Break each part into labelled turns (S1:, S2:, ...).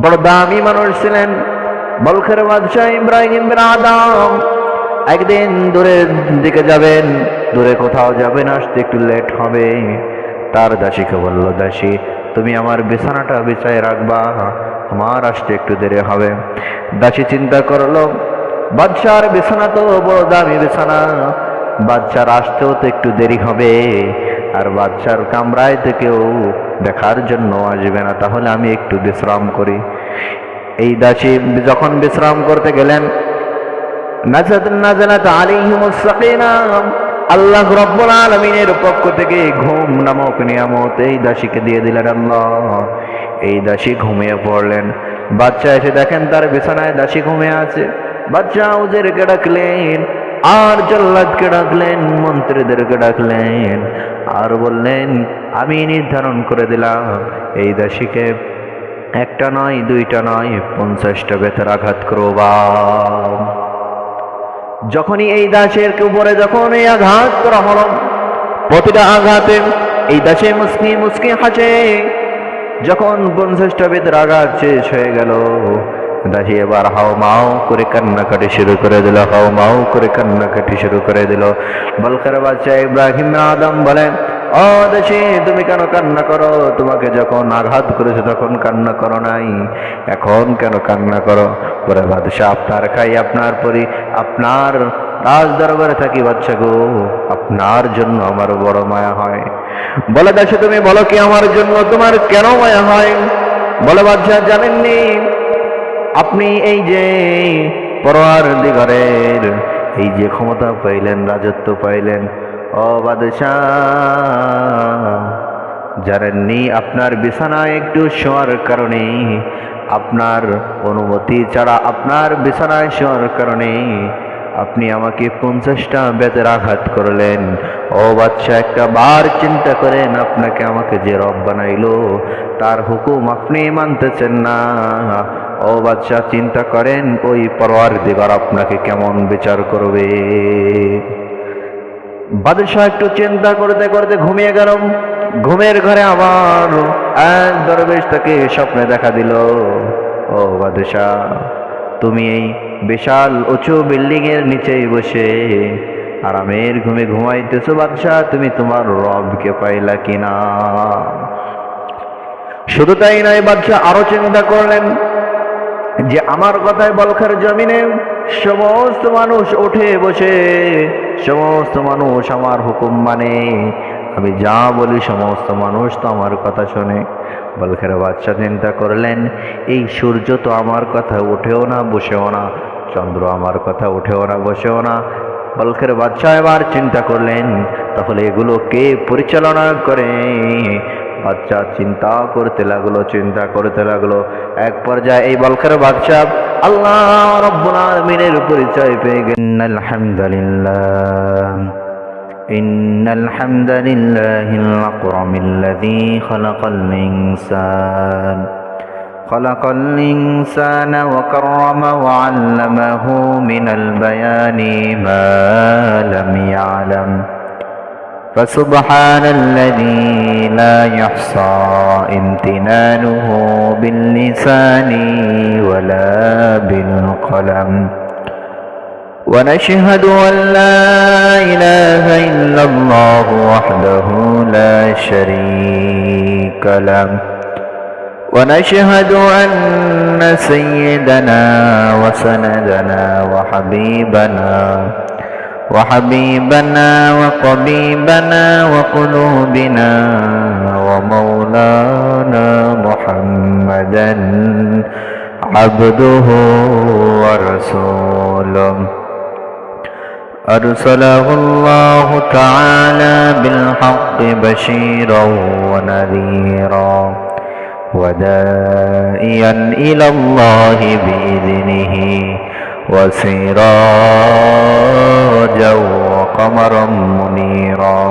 S1: বড় দামি মানুষ ছিলেন বলখের বাদশাহ ইব্রাহিম বিন আদম। একদিন দূরের দিকে যাবেন, দূরে কোথাও যাবেন, আসতে একটু লেট হবে। তার দাসীকে বলল, দাসী তুমি আমার বিছানাটা বিছায় রাখবা, আমার আসতে একটু দেরি হবে। দাসী চিন্তা করলো, বাদশার বিছানা তো বড় দামি বিছানা, বাদশার আসতেও তো একটু দেরি হবে, আর বাদশার কামরায় থেকেও দেখার জন্য আসবে না, তাহলে আমি একটু বিশ্রাম করি। এই দাসী যখন বিশ্রাম করতে গেলেন, নাযালাত আলাইহিমুস সাকিনাহ, আল্লাহ রাব্বুল আলামিনের পক্ষ থেকে ঘুম নামক নিয়ামত এই দাসীকে দিয়ে দিলেন আল্লাহ। এই দাসী ঘুমিয়ে পড়লেন। বাদশা এসে দেখেন তার বিছানায় দাসী ঘুমিয়ে আছে। বাদশা উজিরকে ডাকলেন, আর জল্লাদকে ডাকলেন, মন্ত্রীদেরকে ডাকলেন, আর বললেন, আমি নির্ধারণ করে দিলাম এই দাসীকে একটা নয়, দুইটা নয়, 50টা বেতের আঘাত করবা। যখনই এই দাসের উপরে যখন এই আঘাত করা হলো, প্রতিটা আঘাতে এই দাসে মুসকি মুসকি হাসে। যখন 50টা বেতের আঘাত শেষ হয়ে গেল, দাসী এবার হাও মাও করে কান্নাকাটি শুরু করে দিল, হাও মাও করে কান্নাকাটি শুরু করে দিল। বলখের বাদশাহ ইব্রাহিম বিন আদম বলেন, ও দাসী তুমি কেন কান্না করো? তোমাকে যখন আঘাত করেছে তখন কান্না করো নাই, এখন কেন কান্না করো? পরে বাদশাহ, আপনার খাই, আপনার পরি, আপনার রাজ দরবারে থাকি বাদশা গো, আপনার জন্য আমার বড় মায়া হয়। বলে দাসী, তুমি বলো কি আমার জন্য তোমার কেন মায়া হয়? বলে বাদশাহ, জানেননি আপনি এই যে পরওয়ারদিগারের এই যে ক্ষমতা পাইলেন, রাজত্ব পাইলেন, ও বাদশাহ জানেননি আপনার বিছানায় একটু শোয়ার কারণে, আপনার অনুমতি ছাড়া আপনার বিছানায় শোয়ার কারণে আপনি আমাকে 50টা বেতের আঘাত করলেন। ও বাদশাহ একটা বার চিন্তা করেন, আপনাকে আমাকে যে রব বানাইলো তার হুকুম আপনি মানতেছেন না। ও বাদশাহ চিন্তা করেন ওই পরওয়ারদিগার আপনাকে কেমন বিচার করবে। বাদশাহ একটু চিন্তা করতে করতে ঘুমিয়ে গেল। ঘুমের ঘরে আবার এক দরবেশ তাকে স্বপ্নে দেখা দিল, ও বাদশাহ তুমি এই বিশাল উঁচু বিল্ডিং এর নিচেই বসে আরামের ঘুমে ঘুমাইতেছো, বাদশাহ তুমি তোমার রবকে পাইলা কিনা? শুধু তাই নয়, বাদশাহ আরো চিন্তা করলেন যে আমার কথায় বলখার জমিনে সমস্ত মানুষ উঠে বসে, সমস্ত মানুষ আমার হুকুম মানে, আমি যা বলি সমস্ত মানুষ তো আমার কথা শোনে। বলখার বাদশাহ চিন্তা করলেন, এই সূর্য তো আমার কথা উঠেও না বসেও না, চন্দ্র আমার কথা উঠেও না বসেও না। বলখার বাদশাহ এবার চিন্তা করলেন, তাহলে এগুলো কে পরিচালনা করে? বাদশাহ চিন্তা করতে লাগলো, চিন্তা করতে লাগলো। এক পর্যায়ে এই বলখার বাদশাহ আল্লাহ রাব্বুল আলামিনের পরিচয় পেয়ে গেলেন। আলহামদুলিল্লাহ, ইন্নাল হামদালিল্লাহিল আকরামিল্লাযী খালাকাল ইনসানা ওয়া কাররামা ওয়া আল্লামাহু মিনাল বায়ানি মা লাম ইয়ালাম। فسبحان الذي لا يحصى امتنانه باللسان ولا بالقلم. ونشهد أن لا إله إلا الله وحده لا شريك له. ونشهد أن سيدنا وسندنا وحبيبنا وطبيبنا وقلوبنا ومولانا محمدا عبده ورسوله، أرسله الله تعالى بالحق بشيرا ونذيرا وداعيا إلى الله بإذنه وسراجا وقمرا منيرا.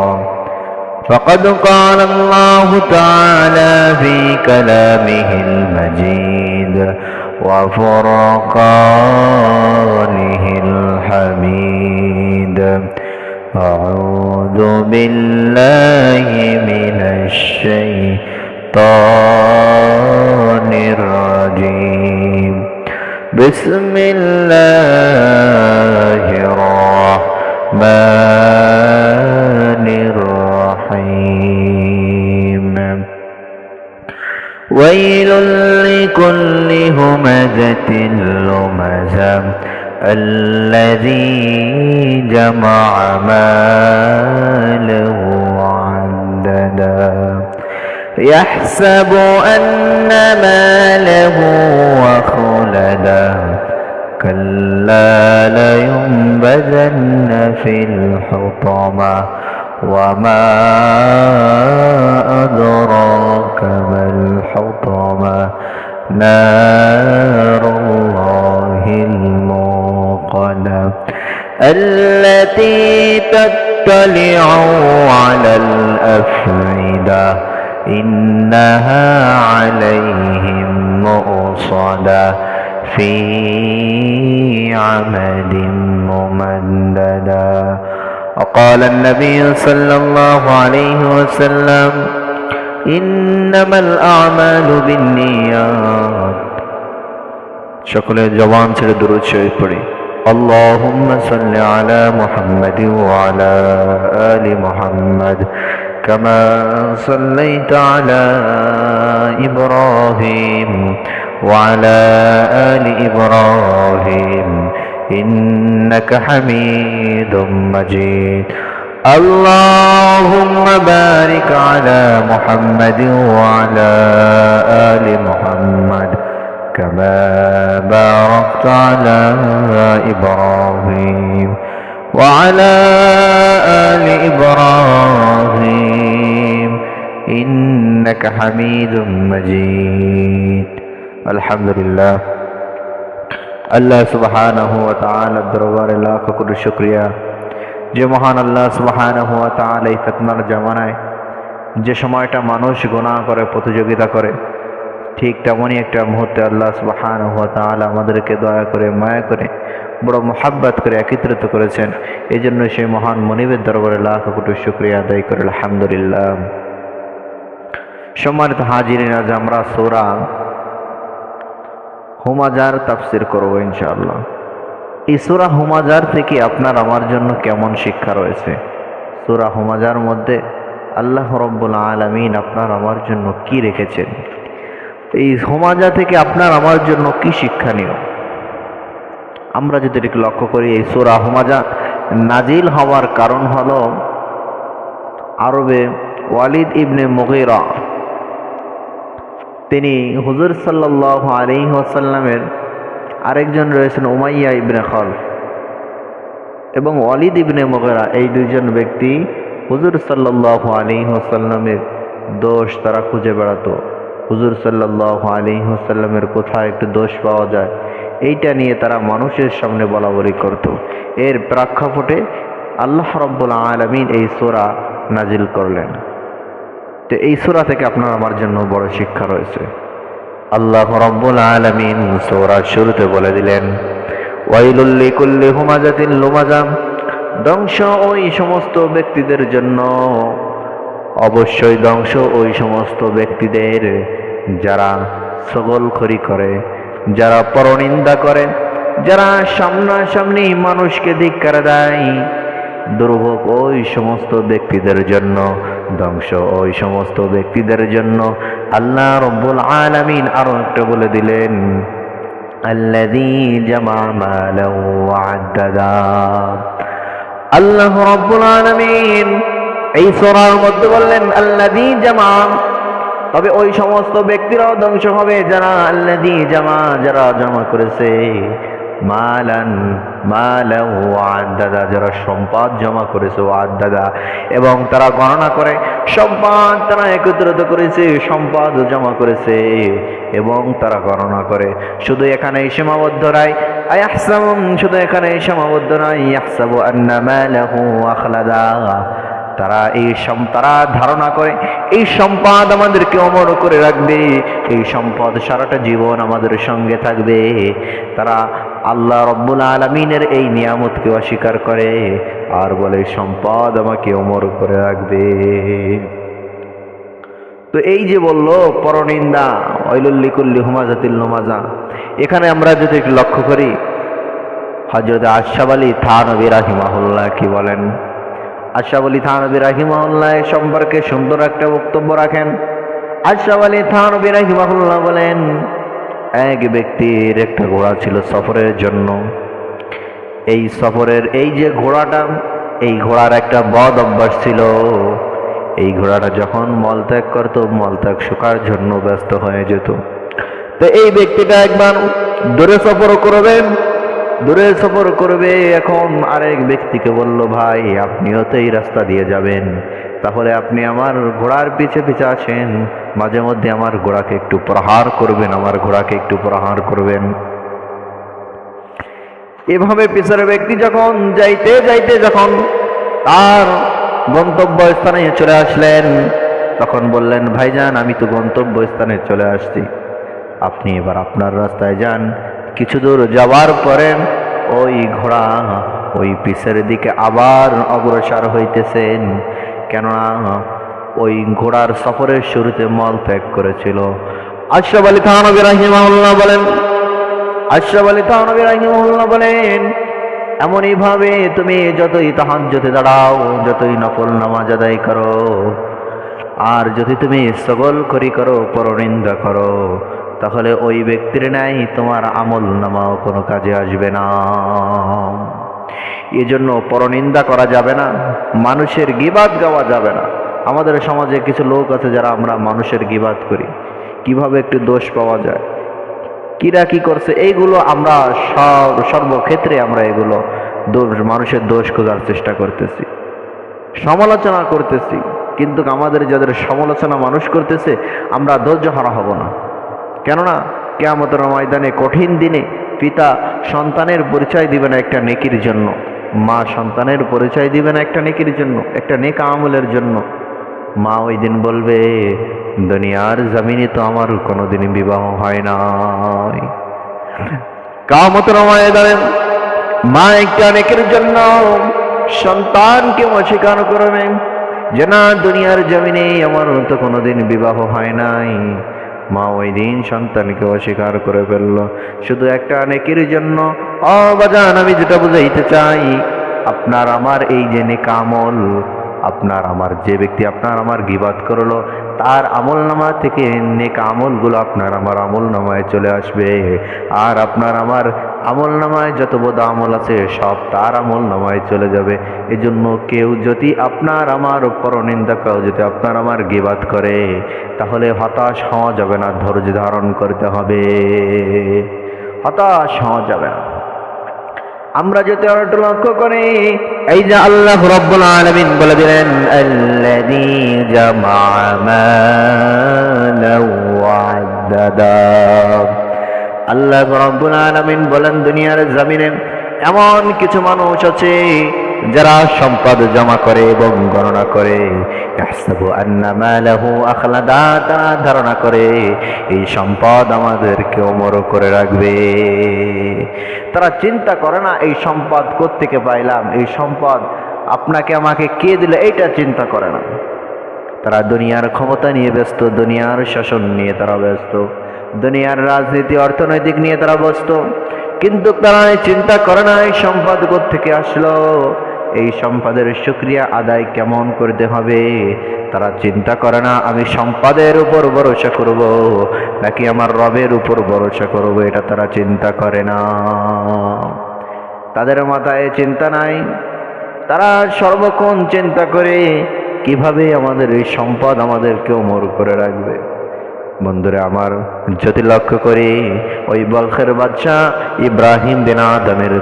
S1: فقد قال الله تعالى في كلامه المجيد وفرقانه الحميد: أعوذ بالله من الشيطان الرجيم. بسم الله الرحمن الرحيم ويل لكل همزة لمزة الذي جمع ماله وعدده يحسب أن ماله أخلده كلا لينبذن في الحطمة وما أدراك ما الحطمة نار الله الموقدة التي تطلع على الأفئدة إنها عليهم مؤصدة في عمد ممددة وقال النبي صلى الله عليه وسلم إنما الأعمال بالنيات شكله جوان ছেড়ে দুরূদ শরীফ পড়ি اللهم صل على محمد وعلى آل محمد كما صليت على إبراهيم وعلى آل إبراهيم إنك حميد مجيد اللهم بارك على محمد وعلى آل محمد كما باركت على إبراهيم وعلى آل إبراهيم إنك حميد مجيد الحمد لله আল্লাহ সুবহানাহু ওয়া তাআলার দরবারে লাখ কোটি শুকরিয়া যে মহান আল্লাহ সুবহানাহু ওয়া তাআলা এই ফিতনার জামানায় যে সময়টা মানুষ গুনাহ করে প্রতিযোগিতা করে ঠিক তেমনই একটা মুহূর্তে আল্লাহ সুবহানাহু ওয়া তাআলা আমাদেরকে দয়া করে মায়া করে বড় মোহাব্বত করে একত্রিত করেছেন এই জন্য সেই মহান মনিবের দরবারে লাখ কোটি শুকরিয়া আদায় করে আলহামদুলিল্লাহ। সম্মানিত হাজিরিন, আজ আমরা সূরা হুমাজার তাফসীর করব ইনশাআল্লাহ। এই সূরা হুমাজার থেকে আপনার আমার জন্য কেমন শিক্ষা রয়েছে, সূরা হুমাজার মধ্যে আল্লাহ রাব্বুল আলামিন আপনার আমার জন্য কি রেখেছেন, এই হুমাজা থেকে আপনার আমার জন্য কি শিক্ষণীয়, আমরা যদি একটু লক্ষ্য করি। এই সূরা হুমাজা নাজিল হওয়ার কারণ হলো আরবে ওয়ালিদ ইবনে মুগীরা তিনি হুজুর সাল্লাল্লাহু আলাইহি ওয়াসাল্লামের আরেকজন রয়েছেন উমাইয়া ইবনে খালফ এবং ওয়ালিদ ইবনে মুগীরা, এই দুইজন ব্যক্তি হুজুর সাল্লাল্লাহু আলাইহি ওয়াসাল্লামের দোষ তারা খুঁজে বেড়াতো। হুজুর সাল্লাল্লাহু আলাইহি ওয়াসাল্লামের কোথায় একটু দোষ পাওয়া যায় এইটা নিয়ে তারা মানুষের সামনে বলাবলি করত। এর প্রেক্ষাপটে আল্লাহ রাব্বুল আলামিন এই সূরা নাজিল করলেন। তো এই সূরা থেকে আপনার আমার জন্য বড় শিক্ষা রয়েছে। আল্লাহ রাব্বুল আলামিন সূরার শুরুতে বলে দিলেন, ওয়াইলুল লিকুল্লি হুমাজাতিন লুমাজা, ধ্বংস ওই সমস্ত ব্যক্তিদের জন্য, অবশ্যই ধ্বংস ওই সমস্ত ব্যক্তিদের যারা ছগলখড়ি করে, যারা পরনিন্দা করে, যারা সামনাসামনি মানুষকে ধিক্কার দেয়। দুর্ভোগ ওই সমস্ত ব্যক্তিদের জন্য, ধ্বংস ওই সমস্ত ব্যক্তিদের জন্য। আল্লাহ রাব্বুল আলামিন আরো একটা বলে দিলেন, আল্লাযী জামা মালাহু ওয়া আদ্দাদা। আল্লাহ রাব্বুল আলামিন এই সূরার মধ্যে বললেন আল্লাযী জামা, তবে ওই সমস্ত ব্যক্তিরাও ধ্বংস হবে যারা আল্লাযী জামা, যারা জমা করেছে, মালাহু ওয়া আদ্দাদা, যারা সম্পদ জমা করেছে, ওয়া আদ্দাদা, এবং তারা গণনা করে, সম্পদ তারা একত্রিত করেছে, সম্পদ জমা করেছে এবং তারা গণনা করে। শুধু এখানেই সীমাবদ্ধ নয়, শুধু এখানেই সীমাবদ্ধ নয়, ইয়াহসাবু আন্না মালাহু আখলাদা, তারা ধারণা করে এই সম্পদ আমাদেরকে অমর করে রাখবে, এই সম্পদ সারাটা জীবন আমাদের সঙ্গে থাকবে। তারা আল্লাহ রাব্বুল আলামিনের এই নিয়ামতকে অস্বীকার করে আর বলে সম্পদ আমাকে অমর করে রাখবে। তো এই যে বলল পরনিন্দা, ওয়াইলুল লিকুল্লি হুমাজাতিল লুমাজা, এখানে আমরা যদি একটু লক্ষ্য করি, হযরত আশরাফ আলী থানভী রাহিমাহুল্লাহ কি বলেন? আশরাফ আলী থানভী রাহিমাহুল্লাহ সম্পর্কে সুন্দর একটা বক্তব্য রাখেন। আশরাফ আলী থানভী রাহিমাহুল্লাহ বলেন, এক ব্যক্তির একটা ঘোড়া ছিল সফরের জন্য। এই সফরের এই যে ঘোড়াটা, এই ঘোড়ার একটা বদ অভ্যাস ছিল। এই ঘোড়াটা যখন মলত্যাগ করত, মলত্যাগ শুকার জন্য ব্যস্ত হয়ে যেত। তো এই ব্যক্তিটা একবার দূরে সফর করবে। এখন আরেক ব্যক্তিকে বলল, ভাই আপনিও তো এই রাস্তা দিয়ে যাবেন, তাহলে আপনি আমার ঘোড়ার পিছে পিছে আসেন, মাঝে মধ্যে আমার ঘোড়াকে একটু প্রহার করবেন। এভাবে পিছের ব্যক্তি যখন যাইতে যখন তার গন্তব্য স্থানে চলে আসলেন, তখন বললেন, ভাইজান আমি তো গন্তব্য স্থানে চলে আসছি, আপনি এবার আপনার রাস্তায় যান। কিছু দূর যাওয়ার পরে ওই ঘোড়া ওই পিছের দিকে আবার অগ্রসর হইতেছেন, কেননা ওই ঘোড়ার সফরের শুরুতে মল ত্যাগ করেছিল। আশরাফ আলী থানভী রাহিমাহুল্লাহ বলেন, এমনই ভাবে তুমি যতই তাহাজ্জুদে দাঁড়াও, যতই নফল নামাজ আদায় করো, আর যদি তুমি সগলখড়ি করো, পরনিন্দা করো, তাহলে ওই ব্যক্তির নাই তোমার আমল নামাও কোনো কাজে আসবে না। এজন্য পরনিন্দা করা যাবে না, মানুষের গীবাত গাওয়া যাবে না। আমাদের সমাজে কিছু লোক আছে যারা আমরা মানুষের গীবাত করি, কিভাবে একটু দোষ পাওয়া যায়, কিরা কি করছে, এইগুলো আমরা সর্বক্ষেত্রে আমরা এগুলো মানুষের দোষ খোঁজার চেষ্টা করতেছি, সমালোচনা করতেছি। কিন্তু আমাদের যাদের সমালোচনা মানুষ করতেছে, আমরা ধৈর্যহারা হব না। কেননা কিয়ামতের ময়দানে কঠিন দিনে পিতা সন্তানের পরিচয় দিবে না একটা নেকির জন্য, মা সন্তানের পরিচয় দিবে না একটা নেকির জন্য, একটা নেক আমলের জন্য। মা ওই দিন বলবে, দুনিয়ার জমিনে তো আমার কোনোদিন বিবাহ হয় নাই। কিয়ামতের ময়দানে মা একটা নেকির জন্য সন্তানকে অস্বীকার করবে যে না, দুনিয়ার জমিনে আমার তো কোনোদিন বিবাহ হয় নাই। মা ওই দিন সন্তানকে অস্বীকার করে ফেলল শুধু একটা নেকির জন্য। বাজান, আমি যেটা বুঝাইতে চাই, আপনার আমার এই যে নেক আমল, আপনার আমার যে ব্যক্তি আপনার আমার গীবাত করলো, তার আমল নামা থেকে নেক আমলগুলো আপনার আমার আমল নামায় চলে আসবে। আর আপনার আমার আমল নামায় যত বদ আমল আছে সব তার আমল নামায় চলে যাবে। এজন্য কেউ যদি আপনার আমার পরনিন্দা কেউ যদি আপনার আমার গীবাত করে, তাহলে হতাশ হওয়া যাবে না, ধৈর্য ধারণ করতে হবে, হতাশ হওয়া যাবে না। আমরা যদি আর একটু লক্ষ্য করি, এই যে আল্লাহ রাব্বুল আলামিন বলে দিলেন, আল্লাযী জামা মালান ওয়া আদ্দাদা। আল্লাহ রাব্বুল আলামিন বলেন, দুনিয়ার জমিনে এমন কিছু মানুষ আছে যারা সম্পদ জমা করে এবং গণনা করে। ইয়াহসাবু আন্না মালাহু আখলাদা, তারা ধারণা করে এই সম্পদ আমাদেরকে অমর করে রাখবে। তারা চিন্তা করে না এই সম্পদ কোত্থেকে পাইলাম, এই সম্পদ আপনাকে আমাকে কে দিল, এইটা চিন্তা করে না। তারা দুনিয়ার ক্ষমতা নিয়ে ব্যস্ত, দুনিয়ার শাসন নিয়ে তারা ব্যস্ত, দুনিয়ার রাজনীতি অর্থনৈতিক নিয়ে তারা ব্যস্ত। কিন্তু তারা চিন্তা করে না এই সম্পদ কোত্থেকে আসলো, এই সম্পদের শুকরিয়া আদায় কেমন করতে হবে। তারা চিন্তা করে না আমি সম্পদের উপর ভরসা করব নাকি আমার রবের উপর ভরসা করব, এটা তারা চিন্তা করে না। তাদের মাথায় চিন্তা নাই, তারা সর্বক্ষণ চিন্তা করে কিভাবে আমাদের এই সম্পদ আমাদেরকে অমর করে রাখবে। বন্ধুরা আমার, যদি লক্ষ্য করি ওই বলখের বাদশা ইব্রাহিম বিন আদমের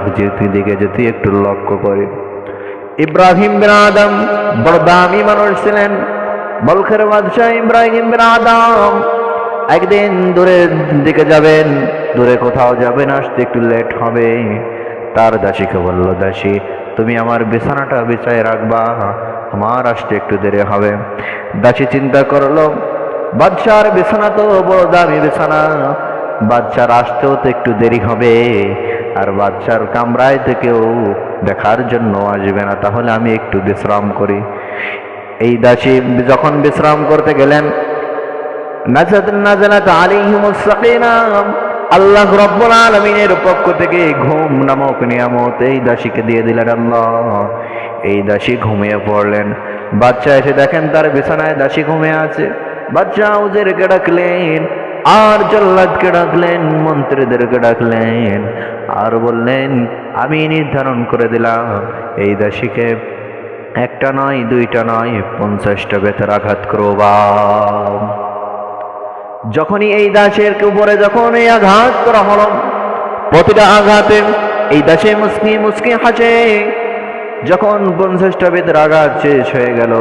S1: দিকে যদি একটু লক্ষ্য করি, ইব্রাহিম বিন আদম বড় দামি মানুষ ছিলেন। বলখের বাদশা ইব্রাহিম বিন আদম একদিন দূরের দিকে যাবেন, দূরে কোথাও যাবেন, আসতে একটু লেট হবে। তার দাসীকে বলল, দাসী তুমি আমার বিছানাটা বিছায় রাখবা, আমার আসতে একটু দেরি হবে। দাসী চিন্তা করলো, বাদশার বিছানা তো বড় দামি বিছানা, বাদশার আসতেও তো একটু দেরি হবে, আর বাদশার কামরায় থেকেও দেখার জন্য আসবে না, তাহলে আমি একটু বিশ্রাম করি। এই দাসী যখন বিশ্রাম করতে গেলেন, নাজালাত আলাইহিমুস সাকিনা, আল্লাহ রাব্বুল আলামিনের পক্ষ থেকে ঘুম নামক নিয়ামত এই দাসীকে দিয়ে দিলেন আল্লাহ। এই দাসী ঘুমিয়ে পড়লেন। বাচ্চা এসে দেখেন তার বিছানায় দাসী ঘুমিয়ে আছে। বাচ্চা উজিরকে ডাকলেন, আর জল্লাদকে ডাকলেন, মন্ত্রীদেরকে ডাকলেন, আর বললেন আমি নির্ধারণ করে দিলাম এই দাসীকে একটা নয় দুইটা নয় 50টা বেতের আঘাত করবা। যখনই এই দাসের উপরে যখন এই আঘাত করা হলো, প্রতিটা আঘাতে এই দাসে মুসকি মুসকি হাসে। যখন 50টা বেতের আঘাত শেষ হয়ে গেল,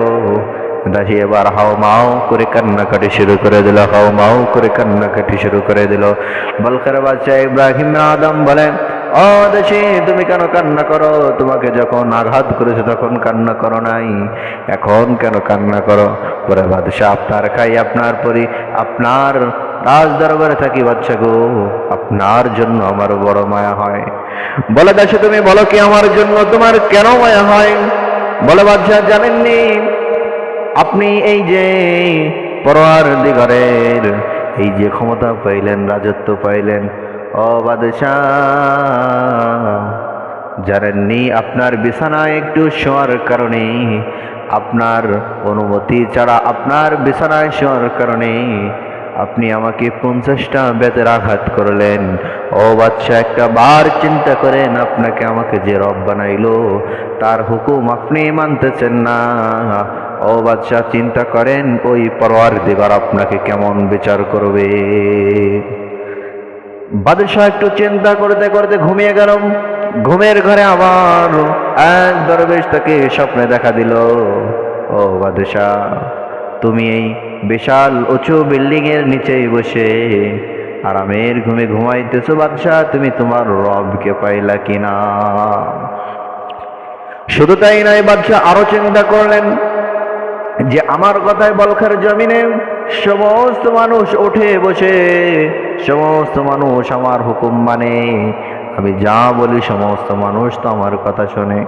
S1: দাসী এবার হাও মাও করে কান্নাকাটি শুরু করে দিল, হাও মাও করে কান্নাকাটি শুরু করে দিল। বলখের বাচ্চা ইব্রাহিম আদম বলেন, ও দাসী তুমি কেন কান্না করো? তোমাকে যখন আঘাত করেছে তখন কান্না করো নাই, এখন কেন কান্না করো? পরে বাদশাহ আপনার খাই আপনার পরি আপনার রাজ দরবারে থাকি বাচ্চা গো, আপনার জন্য আমার বড় মায়া হয়। বলে দাসী তুমি বলো কি আমার জন্য তোমার কেন মায়া হয়? বলে বাদশাহ জানেননি আপনি এই যে পরওয়ারদিগারের এই যে ক্ষমতা পাইলেন, রাজত্ব পাইলেন, ও বাদশাহ জানেননি আপনার বিছানায় একটু শোয়ার কারণে, আপনার অনুমতি ছাড়া আপনার বিছানায় শোয়ার কারণে আপনি আমাকে 50টা বেতের আঘাত করলেন। ও বাদশা একটা বার চিন্তা করেন, আপনাকে আমাকে যে রব বানাইলো তার হুকুম আপনি মানতেছেন না। ও বাদশা চিন্তা করেন ওই পরওয়ারদিগার আপনাকে কেমন বিচার করবে। বাদশাহ একটু চিন্তা করতে করতে ঘুমিয়ে গেল। ঘুমের ঘরে আবার এক দরবেশ তাকে স্বপ্নে দেখা দিল, ও বাদশাহ তুমি এই বিশাল উঁচু বিল্ডিং এর নিচেই বসে আরামের ঘুমে ঘুমাইতেছো, বাদশাহ তুমি তোমার রবকে পাইলা কিনা? শুধু তাই নয়, বাদশাহ আরো চিন্তা করলেন যে আমার কথায় বলখার জমিনে সমস্ত মানুষ উঠে বসে, সমস্ত মানুষ আমার হুকুম মানে, আমি যা বলি সমস্ত মানুষ তো আমার কথা শোনে।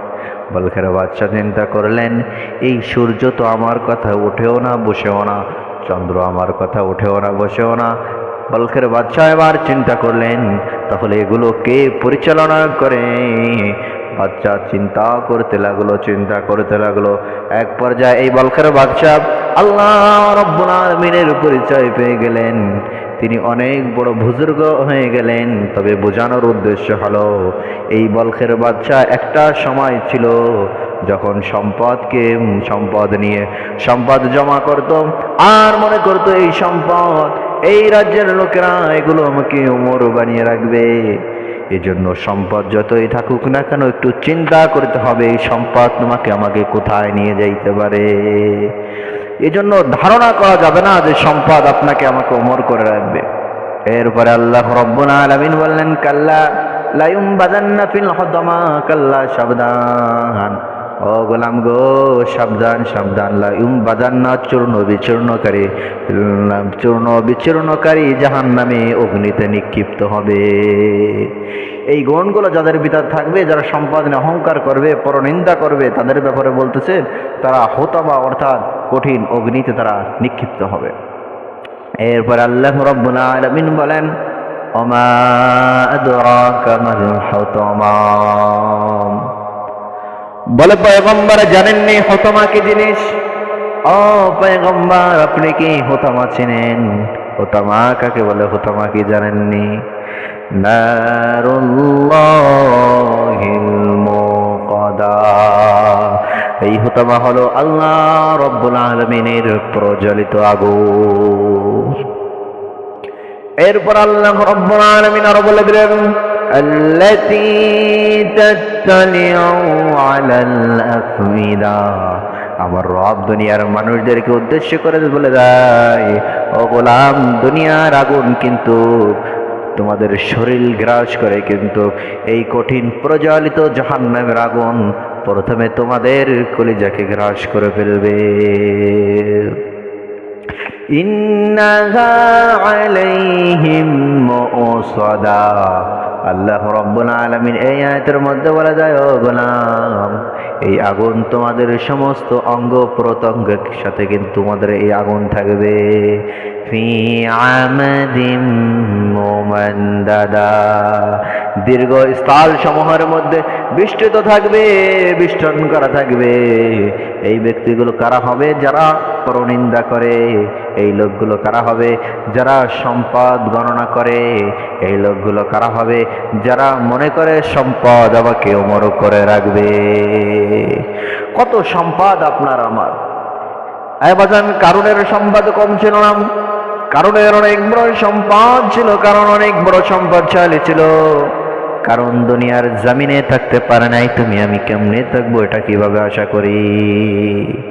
S1: বলখের বাদশা চিন্তা করলেন এই সূর্য তো আমার কথা উঠেও না বসেও না, চন্দ্র আমার কথা উঠেও না বসেও না। বলখের বাদশা এবার চিন্তা করলেন তাহলে এগুলো কে পরিচালনা করে? বাচ্চা চিন্তা করতে লাগলো, চিন্তা করতে লাগলো। এক পর্যায়ে এই বলখের বাদশা আল্লাহ রাব্বুল আলামিনের পরিচয় পেয়ে গেলেন। তিনি অনেক বড় বুজুর্গ হয়ে গেলেন। তবে বোঝানোর উদ্দেশ্য হলো এই বলখের বাদশা একটা সময় ছিল যখন সম্পদ নিয়ে সম্পদ জমা করত, আর মনে করত এই সম্পদ এই রাজ্যের লোকেরা এগুলো আমাকে ওমর বানিয়ে রাখবে। এজন্য সম্পদ যতই থাকুক না কেন একটু চিন্তা করতে হবে এই সম্পদ তোমাকে আমাকে কোথায় নিয়ে যাইতে পারে। এজন্য ধারণা করা যাবে না যে সম্পদ আপনাকে আমাকে ওমর করে রাখবে। এরপরে আল্লাহ রাব্বুল আলামিন বললেন কাল্লা লা ইউমবাদান্না ফিল হুতামা, কাল্লা সাবধান ও গোলাম গো সাবধান সাবধান, লা ইউমবাদান্না চূর্ণ বিচূর্ণকারী জাহান্নামে অগ্নিতে নিক্ষিপ্ত হবে। এই গুণগুলো যাদের ভিতর থাকবে, যারা সম্পদ নিয়ে অহংকার করবে, পরনিন্দা করবে, তাদের ব্যাপারে বলতেছে তারা হোতামা অর্থাৎ কঠিন অগ্নিতে তারা নিক্ষিপ্ত হবে। এরপর আল্লাহ রাব্বুল আলামিন বলেন ওমা আদরাকা মাল হুতামা, বলে পয়গম্বর জানেননি হোতামা কি জিনিস? ও পয়গম্বর আপনি কি হোতামা চিনেন? হোতামা কাকে বলে? হোতামা কি জানেননি? নারুল্লাহিল মুকাদা, এই হোতামা হলো আল্লাহ রাব্বুল আলামিনের প্রজ্বলিত আগুন। এরপর আল্লাহ রাব্বুল আলামিন আরো বলে দিলেন আল্লাতী তাত্তালিউ আলাল আফইদা, আমার রব দুনিয়ার মানুষদেরকে উদ্দেশ্য করে বলে দেয় ও গোলাম দুনিয়ার আগুন কিন্তু তোমাদের শরীর গ্রাস করে, কিন্তু এই কঠিন প্রজ্বলিত জাহান্নামের আগুন প্রথমে তোমাদের কলিজাকে গ্রাস করে ফেলবে। ইন্নাহা আলাইহিম মুসাদা। আল্লাহ রাব্বুল আলামিন এই আয়াতের মধ্যে বলা যায়, ও গোলাম, এই আগুন তোমাদের সমস্ত অঙ্গ প্রত্যঙ্গের সাথে কিন্তু তোমাদের এই আগুন থাকবে। ফি আমাদিম মুমান্দাদা, দীর্ঘ স্থল সমূহের মধ্যে বিষ্টৃত থাকবে, বিষ্টন করা থাকবে। এই ব্যক্তিগুলো কারা হবে? যারা পরনিন্দা করে। এই লোকগুলো কারা হবে? যারা সম্পদ গণনা করে। এই লোকগুলো কারা হবে? যারা মনে করে সম্পদ আমাকে অমর করে রাখবে। কত সম্পদ আপনার আমার। বাজান, কারণের সম্পদ কম ছিল না, কারণের অনেক বড় সম্পদ ছিল, কারণ অনেক বড় সম্পদশালী ছিল। কারণ দুনিয়ার জমিনে থাকতে পারে নাই, তুমি আমি কেমনে থাকবো এটা কিভাবে আশা করি?